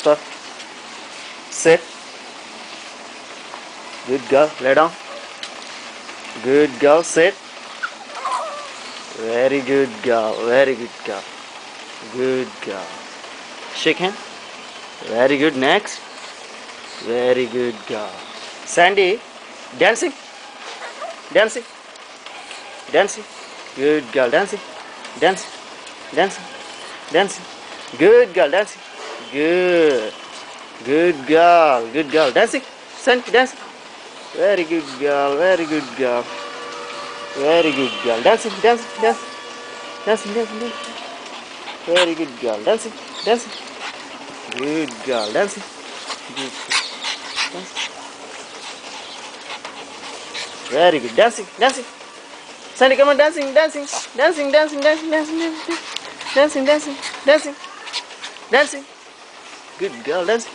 Faster. Sit. Good girl. Lay down. Good girl. Sit. Very good girl. Very good girl. Good girl. Shake hand. Very good. Next. Very good girl. Sandy. Dancing. Dancing. Dancing. Good girl. Dancing. Dancing. Dancing. Dancing. Good girl. Dancing. Good. Good girl. Good girl. Dancing. Sandy. Dancing. Very good girl. Very good girl. Very good girl. Dancing. Dancing. Dancing. Dancing. Dancing. Dancing. Very good girl. Dancing. Dancing. Good girl. Dancing. Good. Dancing. Very good. Dancing. Dancing. Sandy, come on. Dancing. Dancing. Dancing. Dancing. Dancing. Dancing. Dancing. Dancing. Dancing. Dancing. Good girl. Dancing.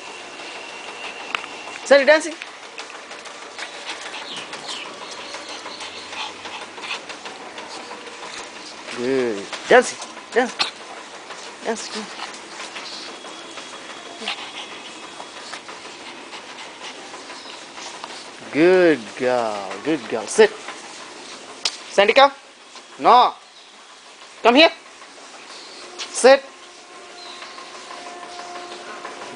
Sandy, dancing. Good. Dancing. Dancing. Dancing. Good girl. Good girl. Sit. Sandy, come. No. Come here. Sit.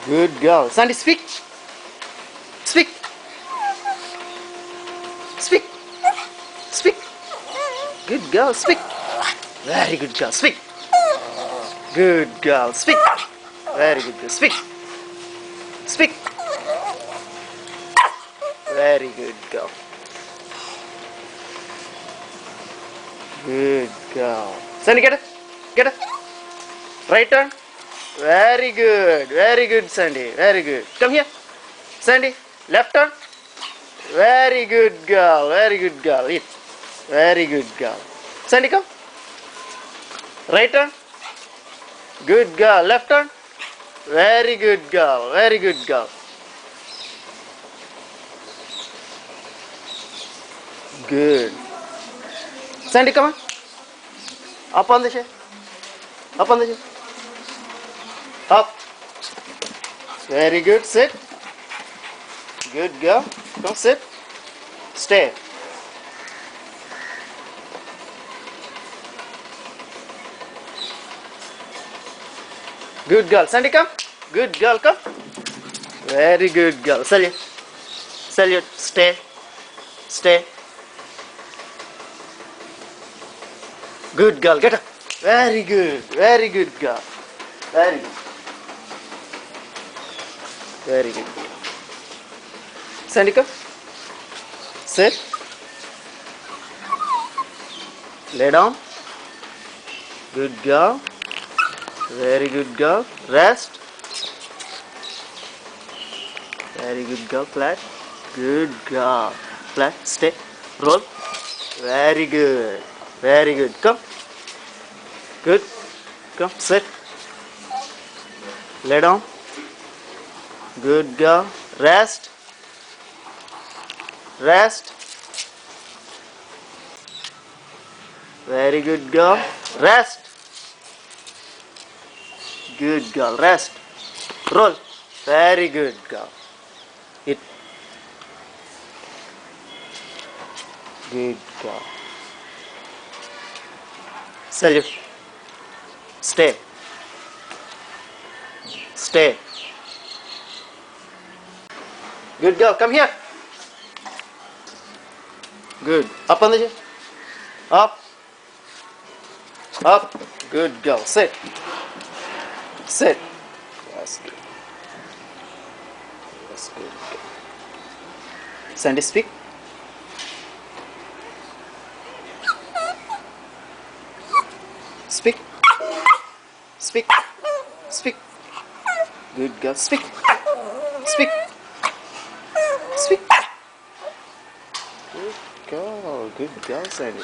Good girl. Sandy, speak. Speak. Speak. Speak. Good girl. Speak. Very good girl. Speak. Good girl. Speak. Very good girl. Speak. Speak. Very good girl. Good girl. Sandy, get it. Get it. Right turn. Very good. Very good, Sandy. Very good. Come here. Sandy, left turn. Very good girl. Very good girl. Eat. Very good girl. Sandy, come. Right turn. Good girl. Left turn. Very good girl. Very good girl. Good. Sandy, come on. Up on the chair. Up on the chair. Up. Very good. Sit. Good girl. Come sit. Stay. Good girl. Sandy, come. Good girl, come. Very good girl. Salute. Salute. Stay. Stay. Good girl. Get up. Very good. Very good girl. Very good. Very good. Sandy, come. Sit. Lay down. Good girl. Very good girl. Rest. Very good girl. Flat. Good girl. Flat. Stay. Roll. Very good. Very good. Come. Good. Come. Sit. Lay down. Good girl. Rest. Rest. Very good girl. Rest. Good girl. Rest. Roll. Very good girl. Eat. Good girl. Salute. Stay. Stay. Good girl. Come here. Good. Up on the chair. Up. Up. Good girl. Sit. Sit. That's good. That's good. Sandy, speak. Speak. Speak. Speak. Good girl. Speak. Speak. Speak. Good girl. Good girl, Sandy.